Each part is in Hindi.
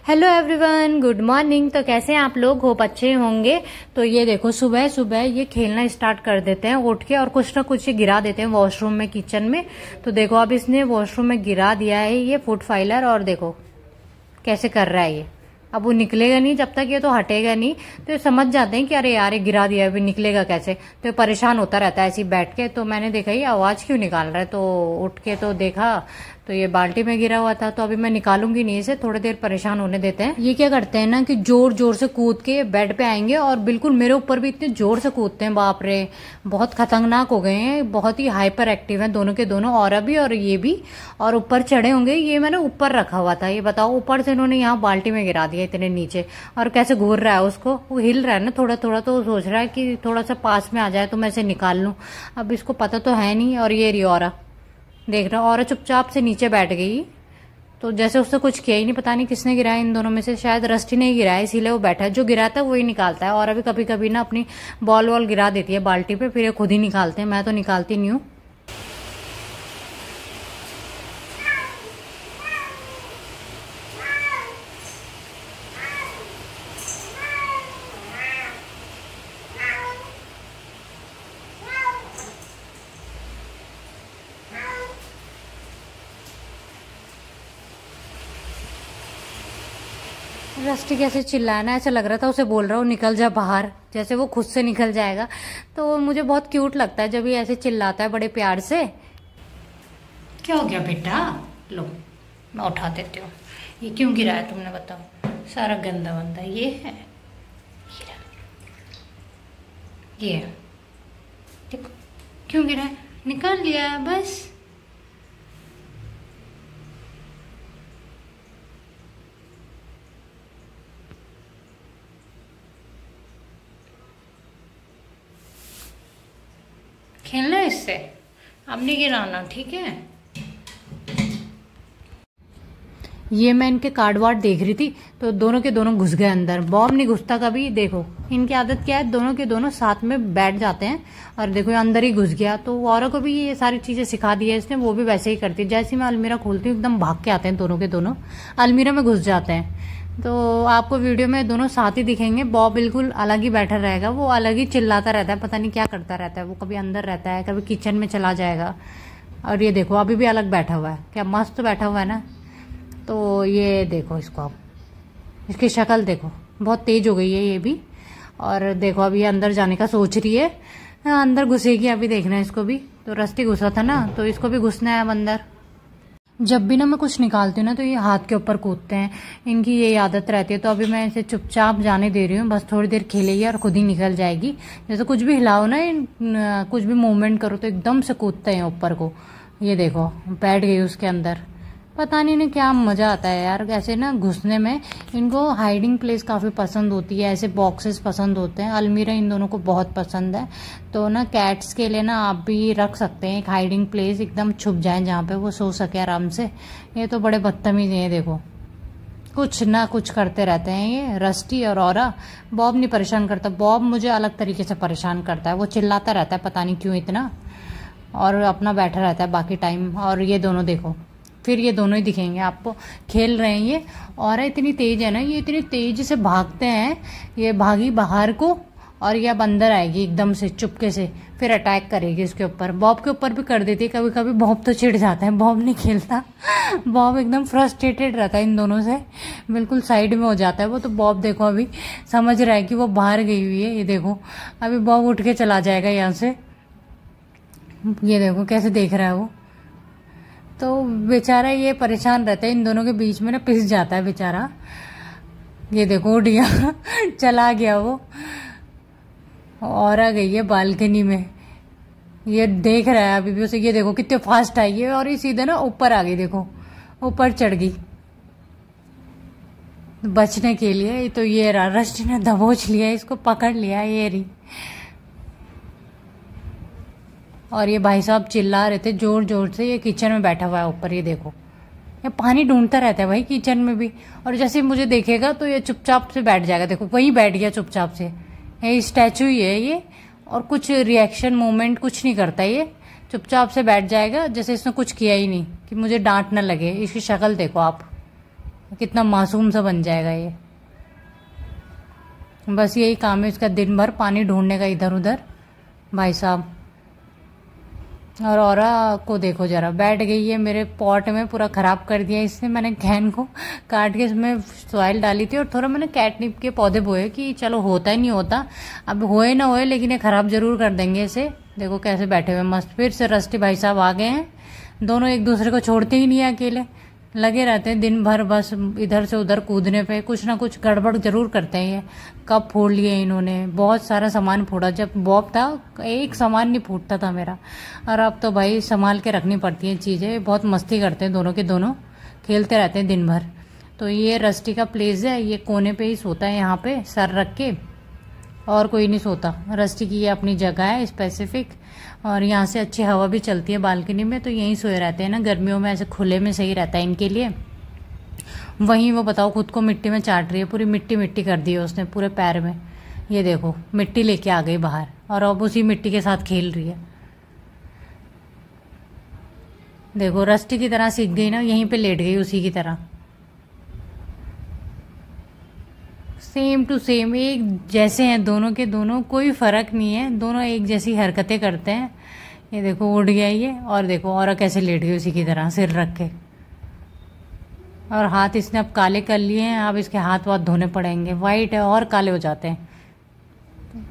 Hello everyone, good morning. तो कैसे हैं आप लोग? होप अच्छे होंगे। तो ये देखो, सुबह सुबह ये खेलना स्टार्ट कर देते हैं उठ के, और कुछ ना कुछ ये गिरा देते हैं वॉशरूम में, किचन में। तो देखो अब इसने वॉशरूम में गिरा दिया है ये फूड फाइलर, और देखो कैसे कर रहा है ये। अब वो निकलेगा नहीं जब तक ये तो हटेगा नहीं। तो ये समझ जाते हैं कि अरे यार ये गिरा दिया, अभी निकलेगा कैसे। तो ये परेशान होता रहता है ऐसे ही बैठ के। तो मैंने देखा ये आवाज क्यों निकाल रहा है, तो उठ के तो देखा तो ये बाल्टी में गिरा हुआ था। तो अभी मैं निकालूंगी नहीं इसे, थोड़ी देर परेशान होने देते हैं। ये क्या करते हैं ना कि जोर जोर से कूद के बेड पे आएंगे, और बिल्कुल मेरे ऊपर भी इतने जोर से कूदते हैं, बाप रे बहुत खतरनाक हो गए हैं। बहुत ही हाइपर एक्टिव हैं दोनों के दोनों, और अभी और ये भी। और ऊपर चढ़े होंगे, ये मैंने ऊपर रखा हुआ था। ये बताओ, ऊपर से इन्होंने यहाँ बाल्टी में गिरा दिया इतने नीचे। और कैसे घूर रहा है उसको, वो हिल रहा है ना थोड़ा थोड़ा, तो सोच रहा है कि थोड़ा सा पास में आ जाए तो मैं इसे निकाल लूं। अब इसको पता तो है नहीं। और ये रियोरा देख रहा, और चुपचाप से नीचे बैठ गई। तो जैसे उससे कुछ किया ही नहीं। पता नहीं किसने गिराया इन दोनों में से, शायद रस्टी ने ही गिराया, इसीलिए वो बैठा है। जो गिराता है वही निकालता है। और अभी कभी कभी ना अपनी बॉल वॉल गिरा देती है बाल्टी पे, फिर ये खुद ही निकालते हैं। मैं तो निकालती नहीं हूँ। रस्टी कैसे चिल्लाना, ऐसा लग रहा था उसे बोल रहा हूँ निकल जा बाहर, जैसे वो खुद से निकल जाएगा। तो मुझे बहुत क्यूट लगता है जब ये ऐसे चिल्लाता है बड़े प्यार से। क्या हो गया बेटा? लो मैं उठा देती हूँ। ये क्यों गिराया तुमने बताओ? सारा गंदा वंदा ये है। ये देखो क्यों गिराया, निकाल लिया बस। खेलना इससे, अब नहीं गिराना, ठीक है। ये मैं इनके कार्ड वार्ड देख रही थी, तो दोनों के दोनों घुस गए अंदर। बॉब नहीं घुसता कभी। देखो इनकी आदत क्या है, दोनों के दोनों साथ में बैठ जाते हैं। और देखो ये अंदर ही घुस गया। तो औरों को भी ये सारी चीजें सिखा दी है इसने, वो भी वैसे ही करती है। जैसे मैं अलमीरा खोलती हूँ एकदम भाग के आते हैं दोनों के दोनों, अलमीरा में घुस जाते हैं। तो आपको वीडियो में दोनों साथ ही दिखेंगे। बॉब बिल्कुल अलग ही बैठा रहेगा, वो अलग ही चिल्लाता रहता है, पता नहीं क्या करता रहता है। वो कभी अंदर रहता है, कभी किचन में चला जाएगा। और ये देखो अभी भी अलग बैठा हुआ है, क्या मस्त बैठा हुआ है ना। तो ये देखो इसको, अब इसकी शक्ल देखो, बहुत तेज हो गई है ये भी। और देखो अभी ये अंदर जाने का सोच रही है। अंदर घुसेगी अभी, देखना है इसको भी। तो रस्टी घुसा था ना, तो इसको भी घुसना है अब अंदर। जब भी ना मैं कुछ निकालती हूँ ना, तो ये हाथ के ऊपर कूदते हैं, इनकी ये आदत रहती है। तो अभी मैं इसे चुपचाप जाने दे रही हूँ, बस थोड़ी देर खेलेगी और खुद ही निकल जाएगी। जैसे कुछ भी हिलाओ ना, कुछ भी मूवमेंट करो तो एकदम से कूदते हैं ऊपर को। ये देखो बैठ गई उसके अंदर। पता नहीं ना क्या मजा आता है यार ऐसे ना घुसने में। इनको हाइडिंग प्लेस काफी पसंद होती है, ऐसे बॉक्सेस पसंद होते हैं। अलमीरा इन दोनों को बहुत पसंद है। तो ना कैट्स के लिए ना आप भी रख सकते हैं एक हाइडिंग प्लेस, एकदम छुप जाए जहाँ पे वो सो सके आराम से। ये तो बड़े बदतमीज हैं, देखो कुछ ना कुछ करते रहते हैं ये रस्टी और औरा। बॉब नहीं परेशान करता, बॉब मुझे अलग तरीके से परेशान करता है। वो चिल्लाता रहता है पता नहीं क्यों इतना, और अपना बैठा रहता है बाकी टाइम। और ये दोनों देखो, फिर ये दोनों ही दिखेंगे आपको, खेल रहे हैं ये। और इतनी तेज है ना, ये इतनी तेज से भागते हैं। ये भागी बाहर को, और ये अब अंदर आएगी एकदम से चुपके से, फिर अटैक करेगी इसके ऊपर। बॉब के ऊपर भी कर देती है कभी कभी। बॉब तो चिढ़ जाता है, बॉब नहीं खेलता। बॉब एकदम फ्रस्ट्रेटेड रहता है इन दोनों से, बिल्कुल साइड में हो जाता है वो। तो बॉब देखो अभी समझ रहा है कि वो बाहर गई हुई है। ये देखो अभी बॉब उठ के चला जाएगा यहाँ से। ये देखो कैसे देख रहा है वो। तो बेचारा ये परेशान रहता है इन दोनों के बीच में ना, पिस जाता है बेचारा। ये देखो उठ गया चला गया वो, और आ गई है बालकनी में। ये देख रहा है अभी भी उसे। ये देखो कितने फास्ट आई है, और ये सीधे ना ऊपर आ गई। देखो ऊपर चढ़ गई बचने के लिए। तो ये रस्टी ने दबोच लिया इसको, पकड़ लिया ये रही। और ये भाई साहब चिल्ला रहे थे जोर जोर से। ये किचन में बैठा हुआ है ऊपर, ये देखो ये पानी ढूंढता रहता है भाई किचन में भी। और जैसे मुझे देखेगा तो ये चुपचाप से बैठ जाएगा। देखो वहीं बैठ गया चुपचाप से, ये स्टैचू ही है ये। और कुछ रिएक्शन मूवमेंट कुछ नहीं करता ये, चुपचाप से बैठ जाएगा जैसे इसने कुछ किया ही नहीं, कि मुझे डांट ना लगे। इसकी शक्ल देखो आप, कितना मासूम सा बन जाएगा ये। बस यही काम है इसका, दिन भर पानी ढूंढने का इधर उधर भाई साहब। और औरा को देखो जरा, बैठ गई है मेरे पॉट में, पूरा ख़राब कर दिया इसने। मैंने कैन को काट के इसमें सॉइल डाली थी और थोड़ा मैंने कैटनिप के पौधे बोए कि चलो होता ही नहीं होता, अब होए ना होए लेकिन ये ख़राब ज़रूर कर देंगे इसे। देखो कैसे बैठे हुए मस्त। फिर से रस्टी भाई साहब आ गए हैं, दोनों एक दूसरे को छोड़ते ही नहीं है, अकेले लगे रहते हैं दिन भर, बस इधर से उधर कूदने पे कुछ ना कुछ गड़बड़ जरूर करते हैं ये। कब फोड़ लिए इन्होंने, बहुत सारा सामान फोड़ा। जब बॉब था एक सामान नहीं फूटता था मेरा, और अब तो भाई संभाल के रखनी पड़ती हैं चीज़ें। बहुत मस्ती करते हैं दोनों के दोनों, खेलते रहते हैं दिन भर। तो ये रस्टी का प्लेस है, ये कोने पे ही सोता है यहाँ पे सर रख के, और कोई नहीं सोता। रस्टी की ये अपनी जगह है स्पेसिफिक, और यहाँ से अच्छी हवा भी चलती है बालकनी में, तो यहीं सोए रहते हैं ना। गर्मियों में ऐसे खुले में सही रहता है इनके लिए। वहीं वो बताओ खुद को मिट्टी में चाट रही है, पूरी मिट्टी मिट्टी कर दी है उसने पूरे पैर में। ये देखो मिट्टी लेके आ गई बाहर, और अब उसी मिट्टी के साथ खेल रही है। देखो रस्टी की तरह सीख गई ना, यहीं पे लेट गई उसी की तरह, सेम टू सेम एक जैसे हैं दोनों के दोनों, कोई फर्क नहीं है, दोनों एक जैसी हरकतें करते हैं। ये देखो उड़ गया ये, और देखो और कैसे लेट गई उसी की तरह सिर रख के। और हाथ इसने अब काले कर लिए हैं, अब इसके हाथ वाथ धोने पड़ेंगे, वाइट है और काले हो जाते हैं।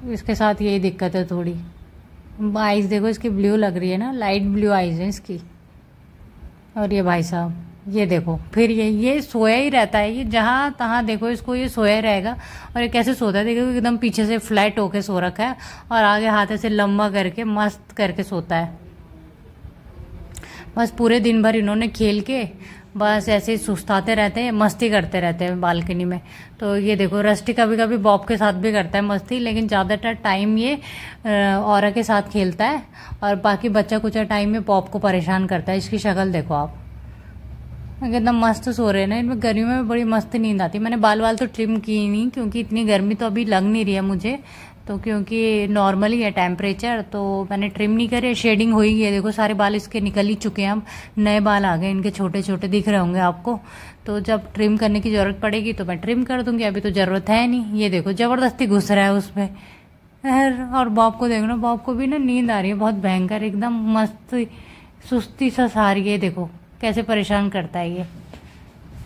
तो इसके साथ यही दिक्कत है थोड़ी। आइज़ देखो इसकी ब्लू लग रही है ना, लाइट ब्लू आइज़ है इसकी। और ये भाई साहब ये देखो फिर ये सोया ही रहता है, ये जहाँ तहाँ देखो इसको, ये सोया रहेगा। और ये कैसे सोता है देखो, एकदम पीछे से फ्लैट होके सो रखा है, और आगे हाथ ऐसे लंबा करके मस्त करके सोता है। बस पूरे दिन भर इन्होंने खेल के बस ऐसे ही सुस्ताते रहते हैं, मस्ती करते रहते हैं बालकनी में। तो ये देखो रस्टी कभी कभी बॉब के साथ भी करता है मस्ती, लेकिन ज़्यादातर टाइम ये औरा के साथ खेलता है, और बाकी बच्चा कुछ टाइम में बॉब को परेशान करता है। इसकी शक्ल देखो आप, एकदम मस्त सो रहे हैं ना। इनमें गर्मियों में बड़ी मस्त नींद आती है। मैंने बाल तो ट्रिम की नहीं, क्योंकि इतनी गर्मी तो अभी लग नहीं रही है मुझे, तो क्योंकि नॉर्मली है टेम्परेचर, तो मैंने ट्रिम नहीं करे। शेडिंग हो ही है, देखो सारे बाल इसके निकल ही चुके हैं, अब नए बाल आ गए इनके, छोटे छोटे दिख रहे होंगे आपको। तो जब ट्रिम करने की ज़रूरत पड़ेगी तो मैं ट्रिम कर दूंगी, अभी तो ज़रूरत है नहीं। ये देखो ज़बरदस्ती घुस रहा है उसमें। और बॉब को देखो ना, बॉब को भी ना नींद आ रही है बहुत भयंकर, एकदम मस्त सुस्ती सा सारी है। देखो कैसे परेशान करता है ये,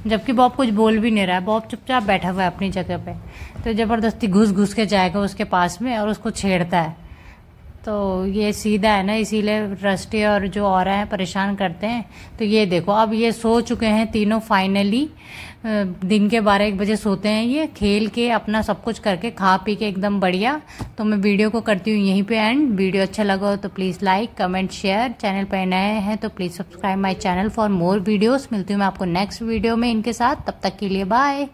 जबकि बॉब कुछ बोल भी नहीं रहा है, बॉब चुपचाप बैठा हुआ है अपनी जगह पे। तो ज़बरदस्ती घुस घुस के जाएगा उसके पास में और उसको छेड़ता है। तो ये सीधा है ना, इसीलिए रस्टी और जो और हैं परेशान करते हैं। तो ये देखो अब ये सो चुके हैं तीनों फाइनली। दिन के 12-1 बजे सोते हैं ये, खेल के अपना सब कुछ करके खा पी के एकदम बढ़िया। तो मैं वीडियो को करती हूँ यहीं पे एंड। वीडियो अच्छा लगा हो तो please like comment share, channel पर नए हैं तो please subscribe my channel for more videos. मिलती हूँ मैं आपको नेक्स्ट वीडियो में इनके साथ, तब तक के लिए बाय।